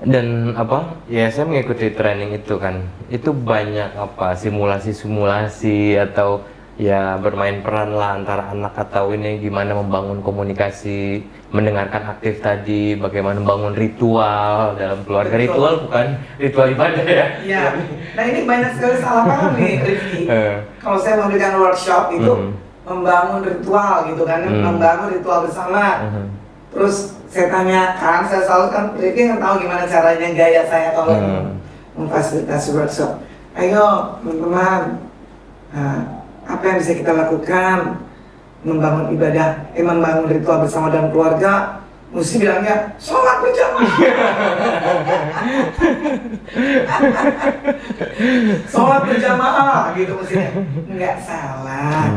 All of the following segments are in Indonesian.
Dan apa? Ya saya mengikuti training itu kan. Itu banyak apa? Simulasi-simulasi atau ya bermain peran lah antara anak atau ini gimana membangun komunikasi, mendengarkan aktif tadi, bagaimana membangun ritual dalam keluarga. Betul. Ritual bukan ritual ibadah ya. Iya. Nah ini banyak sekali salah paham nih Rifki. Kalau saya memberikan workshop itu membangun ritual gitu kan, membangun ritual bersama. Terus saya tanyakan, saya selalu kan Rifki kan tahu gimana caranya gaya saya kalau memfasilitasi workshop. Ayo teman-teman, apa yang bisa kita lakukan membangun ibadah, membangun ritual bersama dalam keluarga? Mesti bilangnya sholat berjamaah. Sholat berjamaah gitu mestinya. Nggak salah.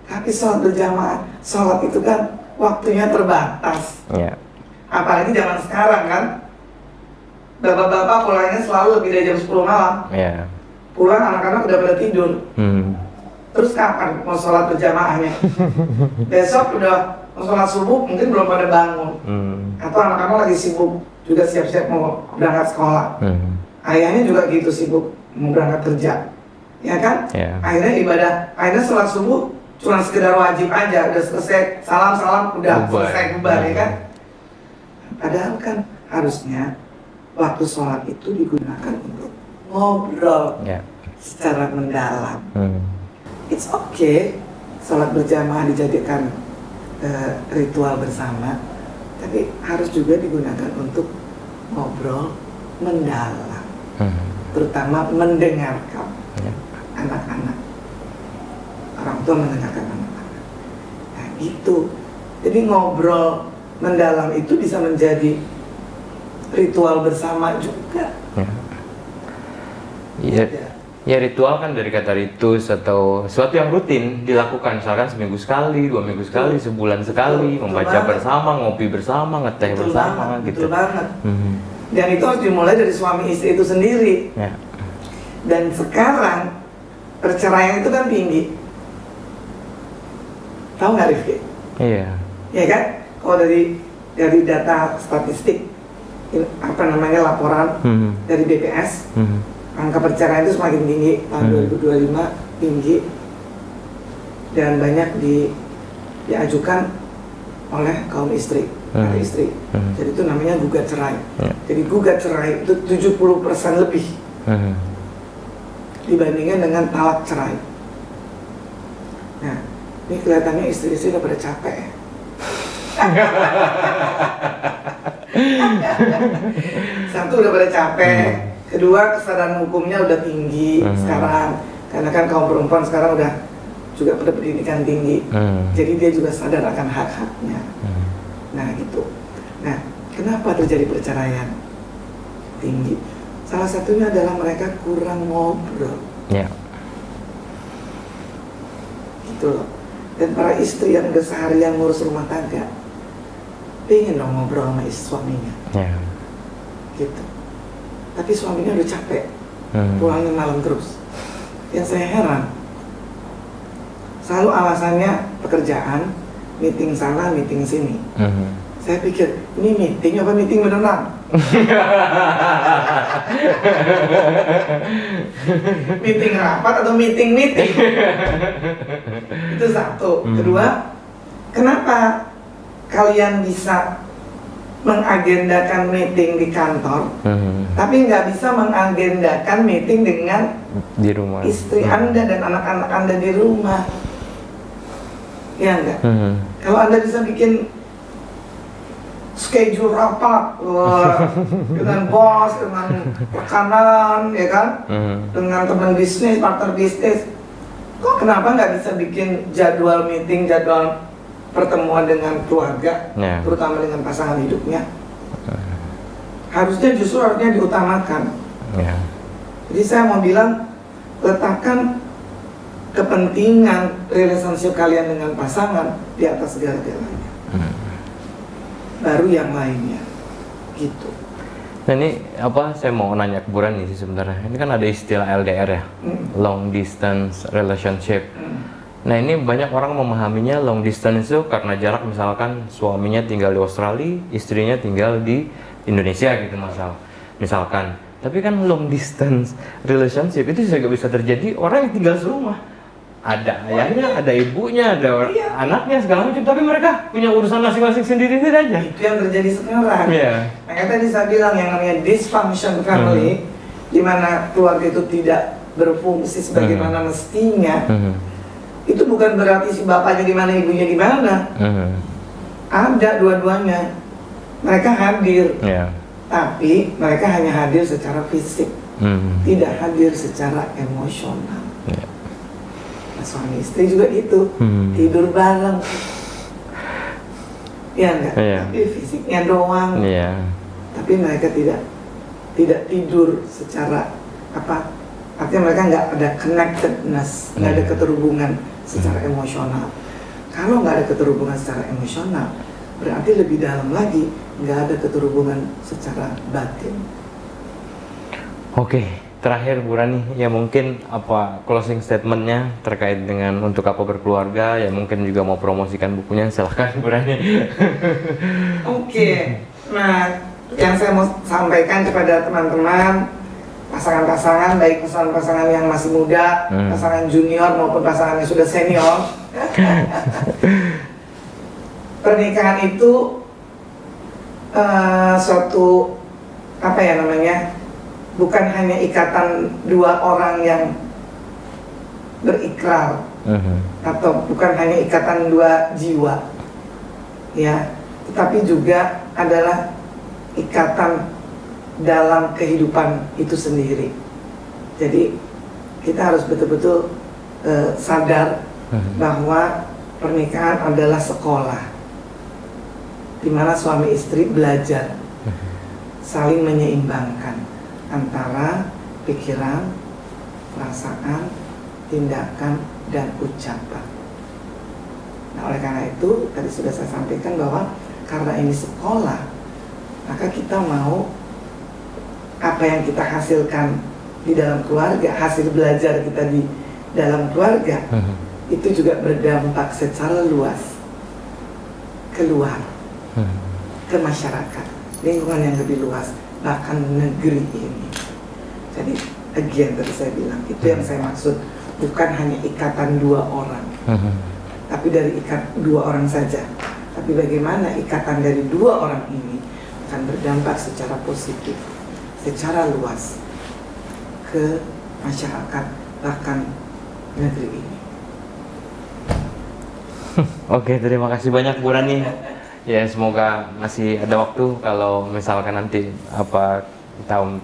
Tapi sholat berjamaah, sholat itu kan waktunya terbatas. Apalagi zaman sekarang kan, bapak-bapak pulangnya selalu lebih dari jam 10 malam. Pulang anak-anak udah pada tidur. Terus kapan mau sholat berjamaahnya? Besok udah mau sholat subuh mungkin belum pada bangun. Atau anak-anak lagi sibuk juga siap-siap mau berangkat sekolah. Ayahnya juga gitu sibuk mau berangkat kerja, ya kan? Akhirnya ibadah, akhirnya sholat subuh cuma sekedar wajib aja, udah selesai salam-salam udah selesai bubar, ya kan? Padahal kan harusnya waktu sholat itu digunakan untuk ngobrol secara mendalam. It's okay sholat berjamaah dijadikan ritual bersama, tapi harus juga digunakan untuk ngobrol mendalam, terutama mendengarkan anak-anak. Orang tua mendengarkan anak-anak. Nah itu, jadi ngobrol mendalam itu bisa menjadi ritual bersama juga. Ya ritual kan dari kata ritus atau sesuatu yang rutin dilakukan, misalkan seminggu sekali, 2 minggu sekali, sebulan sekali, membaca bersama, ngopi bersama, ngeteh bersama, gitu. Betul banget. Dan itu harus dimulai dari suami istri itu sendiri. Dan sekarang perceraian itu kan tinggi. Tahu nggak Rifki? Iya. Ya kan? Kalau dari data statistik, apa namanya laporan dari BPS, angka perceraian itu semakin tinggi tahun 2025 tinggi dan banyak diajukan oleh kaum istri, para istri. Jadi itu namanya gugat cerai. Jadi gugat cerai itu 70% lebih dibandingkan dengan talak cerai. Nah, ini kelihatannya istri-istri udah pada capek ya. Satu udah pada capek, kedua kesadaran hukumnya udah tinggi sekarang, karena kan kaum perempuan sekarang udah juga pada pendidikan tinggi, jadi dia juga sadar akan hak-haknya. Nah gitu. Nah kenapa terjadi perceraian tinggi? Salah satunya adalah mereka kurang ngobrol. Gitu loh. Dan para istri yang keseharian ngurus rumah tangga pengen dong ngobrol sama suaminya, gitu. Tapi suaminya udah capek, pulangnya malam terus. Yang saya heran, selalu alasannya pekerjaan, meeting sana, meeting sini. Saya pikir, ini meeting apa meeting beneran? Meeting rapat atau meeting? Itu satu. Kedua, kenapa kalian bisa mengagendakan meeting di kantor, tapi nggak bisa mengagendakan meeting dengan di rumah istri Anda dan anak-anak Anda di rumah? Ya enggak? Kalau Anda bisa bikin schedule rapat dengan bos, dengan rekanan, ya kan, dengan teman bisnis, partner bisnis, kok kenapa nggak bisa bikin jadwal meeting, jadwal pertemuan dengan keluarga, terutama dengan pasangan hidupnya? Harusnya justru harusnya diutamakan. Jadi saya mau bilang, letakkan kepentingan relationship kalian dengan pasangan di atas segala-galanya. Baru yang lainnya, gitu. Nah ini apa? Saya mau nanya ke Buran nih sih sebenarnya. Ini kan ada istilah LDR ya, long distance relationship. Nah ini banyak orang memahaminya long distance itu karena jarak, misalkan suaminya tinggal di Australia, istrinya tinggal di Indonesia gitu misal. misalkan. Tapi kan long distance relationship itu juga bisa terjadi orang yang tinggal serumah. Ada ayahnya, ada ibunya, ada anaknya segala macam, tapi mereka punya urusan masing-masing sendiri aja. Itu yang terjadi sekarang. Makanya tadi saya bilang yang namanya dysfunction family, di mana keluarga itu tidak berfungsi sebagaimana mestinya. Itu bukan berarti si bapaknya gimana, ibunya gimana. Ada dua-duanya. Mereka hadir. Tapi mereka hanya hadir secara fisik, tidak hadir secara emosional. Nah, suami istri juga gitu, tidur bareng, ya enggak, tapi fisiknya doang. Tapi mereka tidak tidur secara apa? Artinya mereka nggak ada connectedness, nggak ada keterhubungan secara emosional. Kalau nggak ada keterhubungan secara emosional, berarti lebih dalam lagi nggak ada keterhubungan secara batin. Oke, terakhir Bu Rani, ya mungkin apa closing statementnya terkait dengan untuk apa berkeluarga, ya mungkin juga mau promosikan bukunya, silahkan Bu Rani. Oke, nah yang saya mau sampaikan kepada teman-teman, pasangan-pasangan, baik pasangan yang masih muda, pasangan junior maupun pasangan yang sudah senior, pernikahan itu suatu apa ya namanya, bukan hanya ikatan dua orang yang berikrar, atau bukan hanya ikatan dua jiwa, ya, tetapi juga adalah ikatan dalam kehidupan itu sendiri. Jadi kita harus betul-betul sadar bahwa pernikahan adalah sekolah, di mana suami istri belajar saling menyeimbangkan antara pikiran, perasaan, tindakan, dan ucapan. Nah, oleh karena itu tadi sudah saya sampaikan bahwa karena ini sekolah, maka kita mau apa yang kita hasilkan di dalam keluarga, hasil belajar kita di dalam keluarga, itu juga berdampak secara luas keluar ke masyarakat, lingkungan yang lebih luas, bahkan negeri ini. Jadi again tadi saya bilang, itu yang saya maksud, bukan hanya ikatan dua orang, tapi dari dua orang saja, tapi bagaimana ikatan dari dua orang ini akan berdampak secara positif, secara luas ke masyarakat, bahkan negeri ini. Oke, terima kasih banyak Bu Rani. Ya, semoga masih ada waktu kalau misalkan nanti apa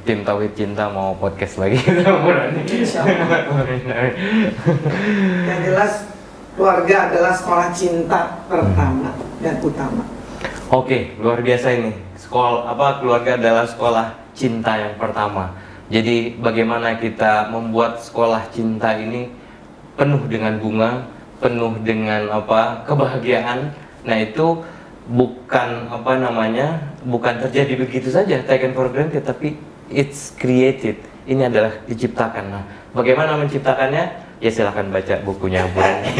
tim Tauhid Cinta mau podcast lagi Bu Rani. Yang jelas keluarga adalah sekolah cinta pertama dan utama. Oke, luar biasa ini. Keluarga adalah sekolah cinta yang pertama. Jadi bagaimana kita membuat sekolah cinta ini penuh dengan bunga, penuh dengan kebahagiaan. Nah, itu bukan bukan terjadi begitu saja, taken for granted, tapi it's created. Ini adalah diciptakan. Nah, bagaimana menciptakannya? Ya silahkan baca bukunya Bu Rani.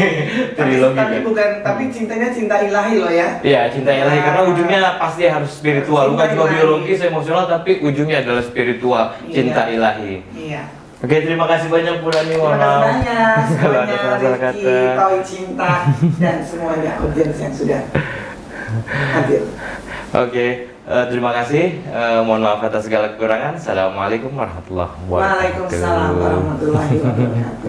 Tapi cintanya cinta ilahi loh ya. Iya, cinta ilahi, karena ujungnya pasti harus spiritual, bukan cuma biologis, emosional, tapi ujungnya adalah spiritual, cinta ilahi. Iya. Oke, terima kasih banyak Bu Rani. Terima kasih banyak semuanya, Ricky, Tauhid Cinta, dan semuanya audiens yang sudah hadir. Oke, terima kasih. Mohon maaf atas segala kekurangan. Assalamualaikum warahmatullahi wabarakatuh. Waalaikumsalam warahmatullahi wabarakatuh.